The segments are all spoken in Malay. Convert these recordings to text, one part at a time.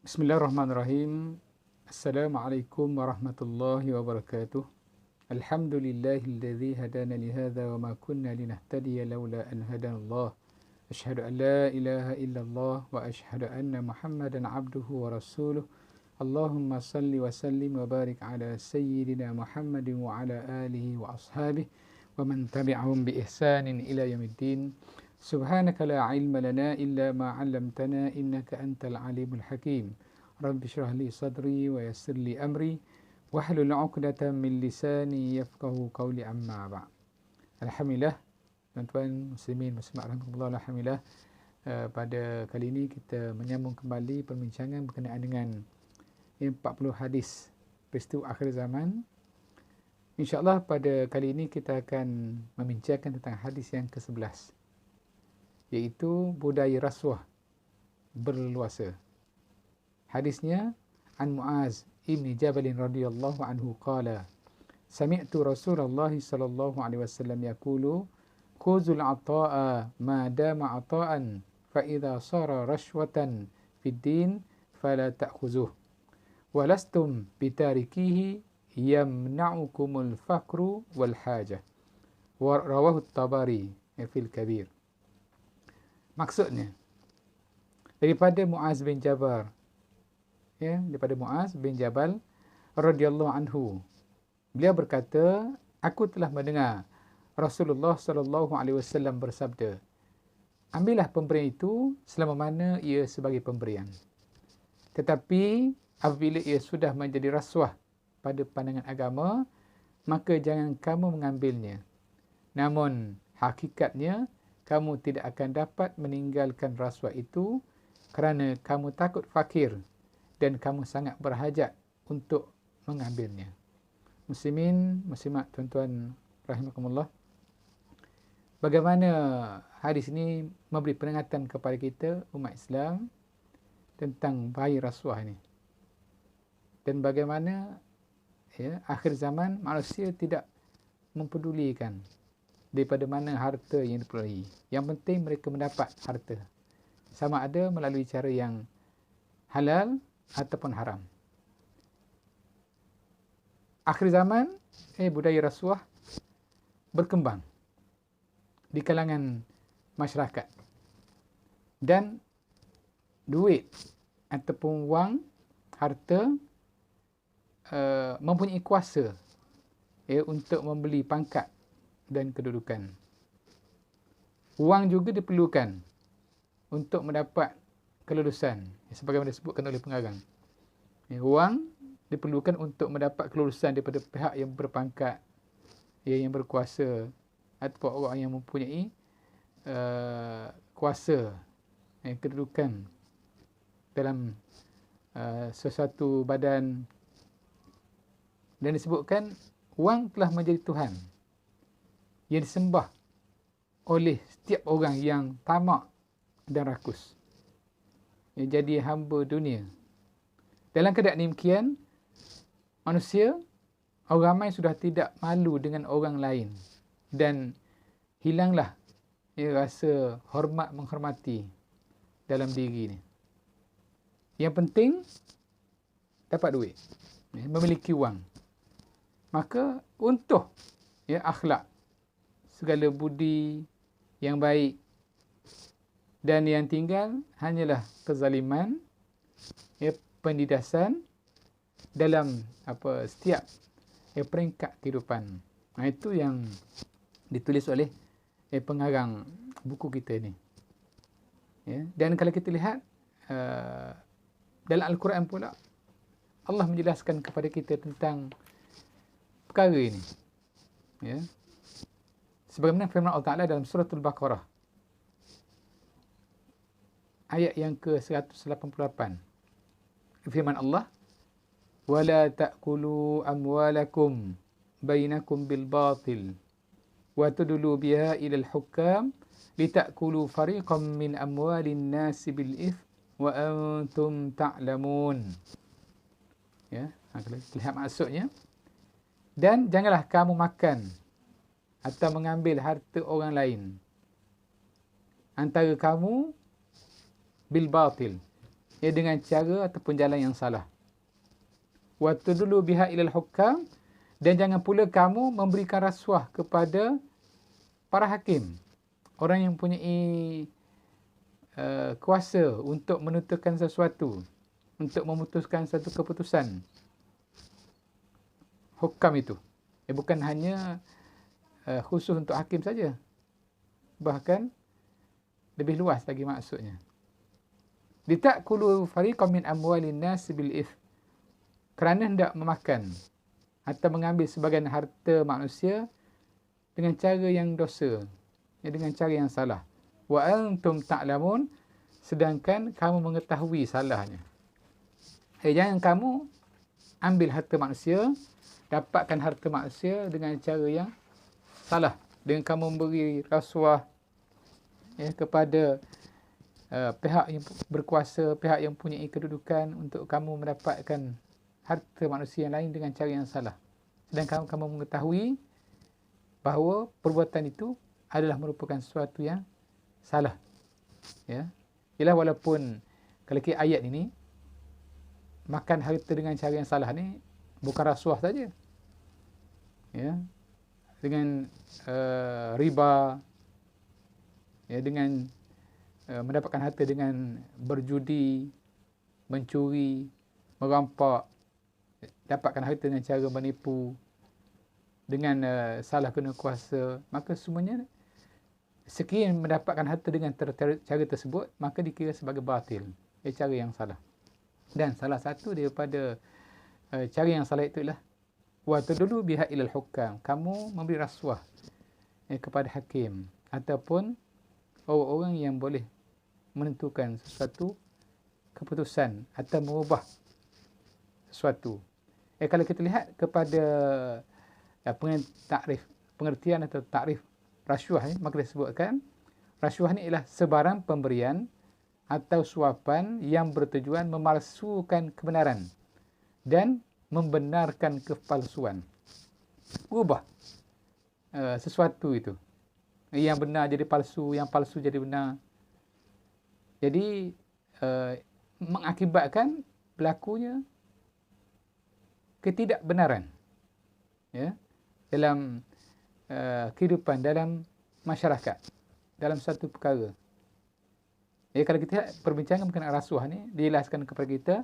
Bismillahirrahmanirrahim. Assalamualaikum warahmatullahi wabarakatuh. Alhamdulillahilladzi hadana li hadza wa ma kunna linahtadiya laula an hadanallah. Asyhadu an la ilaha illallah wa asyhadu anna Muhammadan abduhu wa rasuluh. Allahumma salli wa sallim wa barik ala sayyidina Muhammadin wa ala alihi wa ashabihi wa man tabi'ahum bi ihsanin ila yaumiddin. Subhanaka la ilma lana illa ma 'allamtana innaka antal alimul hakim. Rabbi syrah li sadri wa yassir li amri wahlul 'uqdatam min lisani yafqahu qawli amma ba'. Alhamdulillah, tuan-tuan muslimin muslimat rahimakumullah, alhamdulillah, pada kali ini kita menyambung kembali perbincangan berkenaan dengan 40 hadis peristiwa akhir zaman. InsyaAllah pada kali ini kita akan membincangkan tentang hadis yang ke-11, iaitu budaya rasuah berleluasa. Hadisnya an Muaz ibn Jabal radhiyallahu anhu qala sami'tu Rasulullah sallallahu alaihi wasallam yaqulu khuzul ata'a ma dama ata'an fa idza sara rashwatan fid din fala ta'khuzuh wa lastum bitarikihi yamna'ukumul faqru wal hajah. Wa rawahu at-Tabari fil Kabir. Maksudnya daripada Muaz bin Jabal, daripada Muaz bin Jabal radhiyallahu anhu, beliau berkata, aku telah mendengar Rasulullah sallallahu alaihi wasallam bersabda, ambillah pemberian itu selama mana ia sebagai pemberian, tetapi apabila ia sudah menjadi rasuah pada pandangan agama, maka jangan kamu mengambilnya. Namun hakikatnya kamu tidak akan dapat meninggalkan rasuah itu kerana kamu takut fakir dan kamu sangat berhajat untuk mengambilnya. Muslimin, muslimat, tuan-tuan rahimakumullah, bagaimana hadis ini memberi peringatan kepada kita umat Islam tentang bahaya rasuah ini, dan bagaimana akhir zaman manusia tidak mempedulikan daripada mana harta yang diperoleh. Yang penting mereka mendapat harta, sama ada melalui cara yang halal ataupun haram. Akhir zaman, budaya rasuah berkembang di kalangan masyarakat, dan duit ataupun wang, harta mempunyai kuasa untuk membeli pangkat dan kedudukan. Wang juga diperlukan untuk mendapat kelulusan, sebagaimana disebutkan oleh pengarang. Wang diperlukan untuk mendapat kelulusan daripada pihak yang berpangkat, yang berkuasa, ataupun orang yang mempunyai kuasa, kedudukan dalam sesuatu badan. Dan disebutkan wang telah menjadi Tuhan yang disembah oleh setiap orang yang tamak dan rakus, yang jadi hamba dunia. Dalam keadaan demikian, manusia, orang ramai sudah tidak malu dengan orang lain, dan hilanglah rasa hormat menghormati dalam diri ni. Yang penting dapat duit, memiliki wang. Maka untuk akhlak, segala budi yang baik, dan yang tinggal hanyalah kezaliman, penindasan dalam setiap peringkat kehidupan. Itu yang ditulis oleh pengarang buku kita ni. Dan kalau kita lihat dalam Al-Quran pula, Allah menjelaskan kepada kita tentang perkara ini. Sebagaimana firman Allah Ta'ala dalam surah Al-Baqarah, ayat yang ke-188. Firman Allah, وَلَا تَأْكُلُوا أَمْوَالَكُمْ بَيْنَكُمْ بِالْبَاطِلِ وَتُدْلُوا بِهَا إِلَى الْحُكَّامِ لِتَأْكُلُوا فَرِيقًا مِنْ أَمْوَالِ النَّاسِ بِالْإِثْمِ وَأَنْتُمْ تَعْلَمُونَ. Kalau lihat maksudnya, dan janganlah kamu makan atau mengambil harta orang lain antara kamu bil batil, dengan cara ataupun jalan yang salah. Wa tudlu biha ilal hukam, dan jangan pula kamu memberikan rasuah kepada para hakim, orang yang mempunyai kuasa untuk menentukan sesuatu, untuk memutuskan satu keputusan. Hukam itu bukan hanya khusus untuk hakim saja, bahkan lebih luas lagi maksudnya. Litakulu fariqam min amwalin nas bil ith, kerana hendak memakan atau mengambil sebagian harta manusia dengan cara yang dosa, dengan cara yang salah. Wa antum ta'lamun, sedangkan kamu mengetahui salahnya. Jangan kamu ambil harta manusia, dapatkan harta manusia dengan cara yang salah, dengan kamu memberi rasuah kepada pihak yang berkuasa, pihak yang punya kedudukan untuk kamu mendapatkan harta manusia yang lain dengan cara yang salah. Sedangkan kamu mengetahui bahawa perbuatan itu adalah merupakan sesuatu yang salah. Ialah walaupun kalau kita ayat ini, makan harta dengan cara yang salah ni bukan rasuah saja. Dengan riba, dengan mendapatkan harta dengan berjudi, mencuri, merampak, dapatkan harta dengan cara menipu, dengan salah guna kuasa, maka semuanya sekiranya mendapatkan harta dengan cara tersebut, maka dikira sebagai batil, cara yang salah. Dan salah satu daripada cara yang salah itu ialah wa tudlu biha ilal hukam, kamu memberi rasuah kepada hakim ataupun orang-orang yang boleh menentukan sesuatu keputusan atau mengubah sesuatu. Kalau kita lihat kepada pengertian atau takrif rasuah, maka disebutkan rasuah ni ialah sebarang pemberian atau suapan yang bertujuan memalsukan kebenaran dan membenarkan kepalsuan. Ubah sesuatu itu, yang benar jadi palsu, yang palsu jadi benar. Jadi mengakibatkan berlakunya ketidakbenaran dalam kehidupan, dalam masyarakat, dalam satu perkara. Kalau kita perbincangan mengenai rasuah ni, dijelaskan kepada kita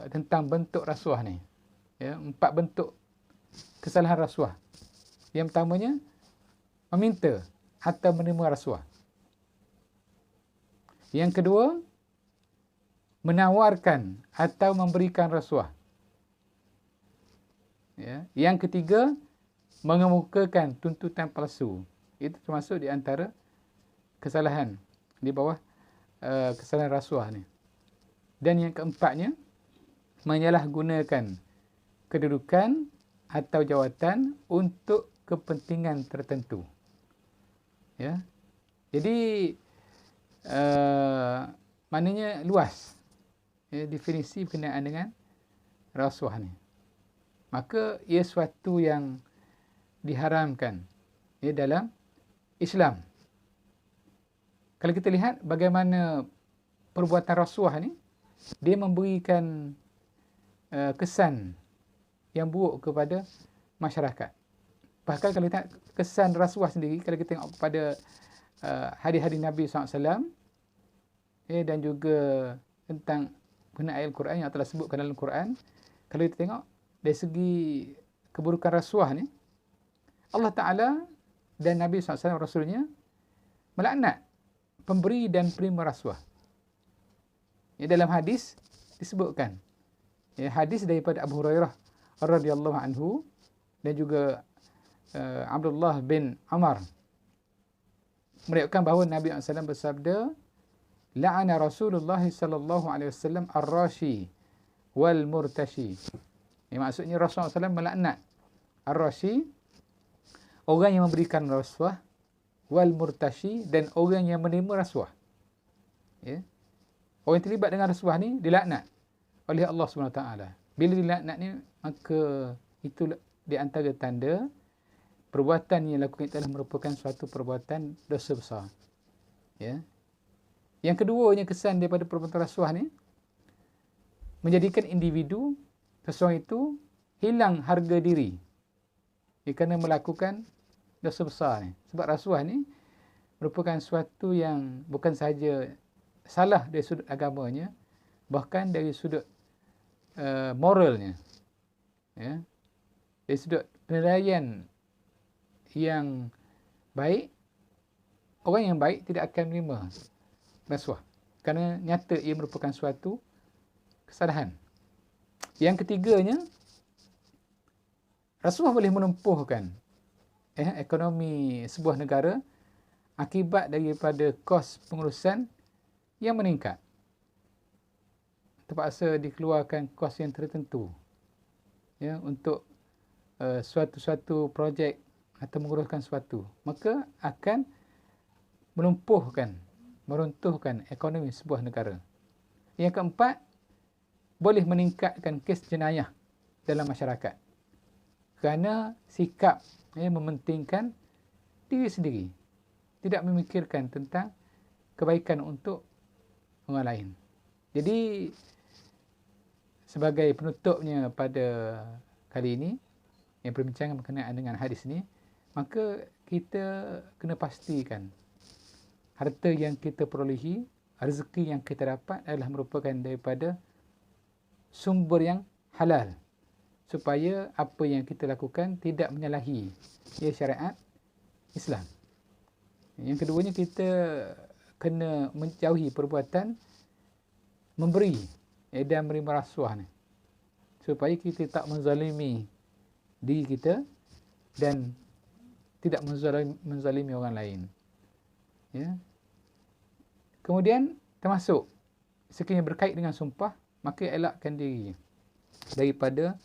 tentang bentuk rasuah ni. 4 bentuk kesalahan rasuah. Yang pertamanya, meminta atau menerima rasuah. Yang kedua, menawarkan atau memberikan rasuah. Yang ketiga, mengemukakan tuntutan palsu. Itu termasuk di antara kesalahan di bawah kesalahan rasuah ni. Dan yang keempatnya, menyalahgunakan kedudukan atau jawatan untuk kepentingan tertentu. Jadi maknanya luas definisi berkenaan dengan rasuah ni. Maka ia suatu yang diharamkan dalam Islam. Kalau kita lihat bagaimana perbuatan rasuah ni, dia memberikan kesan yang buruk kepada masyarakat. Bahkan kalau kita kesan rasuah sendiri, kalau kita tengok kepada hadis-hadis Nabi SAW dan juga tentang penggunaan ayat Al-Quran yang telah sebutkan dalam Al-Quran, kalau kita tengok dari segi keburukan rasuah ni, Allah Ta'ala dan Nabi SAW Rasulnya melaknat pemberi dan penerima rasuah. Dalam hadis disebutkan, hadis daripada Abu Hurairah radhiyallahu anhu dan juga Abdullah bin Amar meriwayatkan bahawa Nabi SAW bersabda, la'ana Rasulullah sallallahu alaihi wasallam ar-rashi wal murtashi. Maksudnya Rasulullah SAW melaknat ar-rashi, orang yang memberikan rasuah, wal murtashi, dan orang yang menerima rasuah. Orang yang terlibat dengan rasuah ni dilaknat oleh Allah SWT. Bila dilaknat ni, maka itu di antara tanda perbuatan yang dilakukan telah merupakan suatu perbuatan dosa besar. Yang keduanya kesan daripada perbuatan rasuah ni, menjadikan individu seseorang itu hilang harga diri. Ia kerana melakukan dosa besar ni. Sebab rasuah ni merupakan sesuatu yang bukan sahaja salah dari sudut agamanya, bahkan dari sudut moralnya. Ya. Dari sudut penilaian yang baik, orang yang baik tidak akan menerima rasuah. Kerana nyata ia merupakan suatu kesalahan. Yang ketiganya, rasuah boleh melumpuhkan ekonomi sebuah negara akibat daripada kos pengurusan yang meningkat. Terpaksa dikeluarkan kos yang tertentu ya, untuk suatu-suatu projek atau menguruskan sesuatu. Maka akan melumpuhkan, meruntuhkan ekonomi sebuah negara. Yang keempat, boleh meningkatkan kes jenayah dalam masyarakat. Kerana sikap mementingkan diri sendiri. Tidak memikirkan tentang kebaikan untuk orang lain. Jadi, sebagai penutupnya pada kali ini, yang perbincangan berkenaan dengan hadis ini, maka kita kena pastikan harta yang kita perolehi, rezeki yang kita dapat adalah merupakan daripada sumber yang halal, supaya apa yang kita lakukan tidak menyalahi syariat Islam. Yang keduanya, kita kena menjauhi perbuatan memberi dan menerima rasuah ni, supaya kita tak menzalimi diri kita dan tidak menzalimi orang lain. Ya. Kemudian termasuk sekiranya berkait dengan sumpah, maka elakkan diri daripada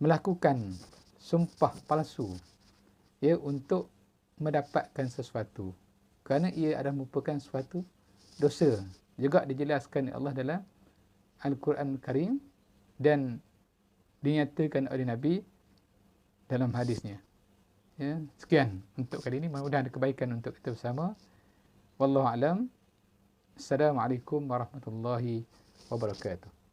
melakukan sumpah palsu ya, untuk mendapatkan sesuatu, kerana ia adalah merupakan suatu dosa. Juga dijelaskan Allah dalam Al-Quran Karim dan dinyatakan oleh Nabi dalam hadisnya. Ya, sekian untuk kali ini. Mudah-mudahan ada kebaikan untuk kita bersama. Wallahu a'lam. Assalamualaikum warahmatullahi wabarakatuh.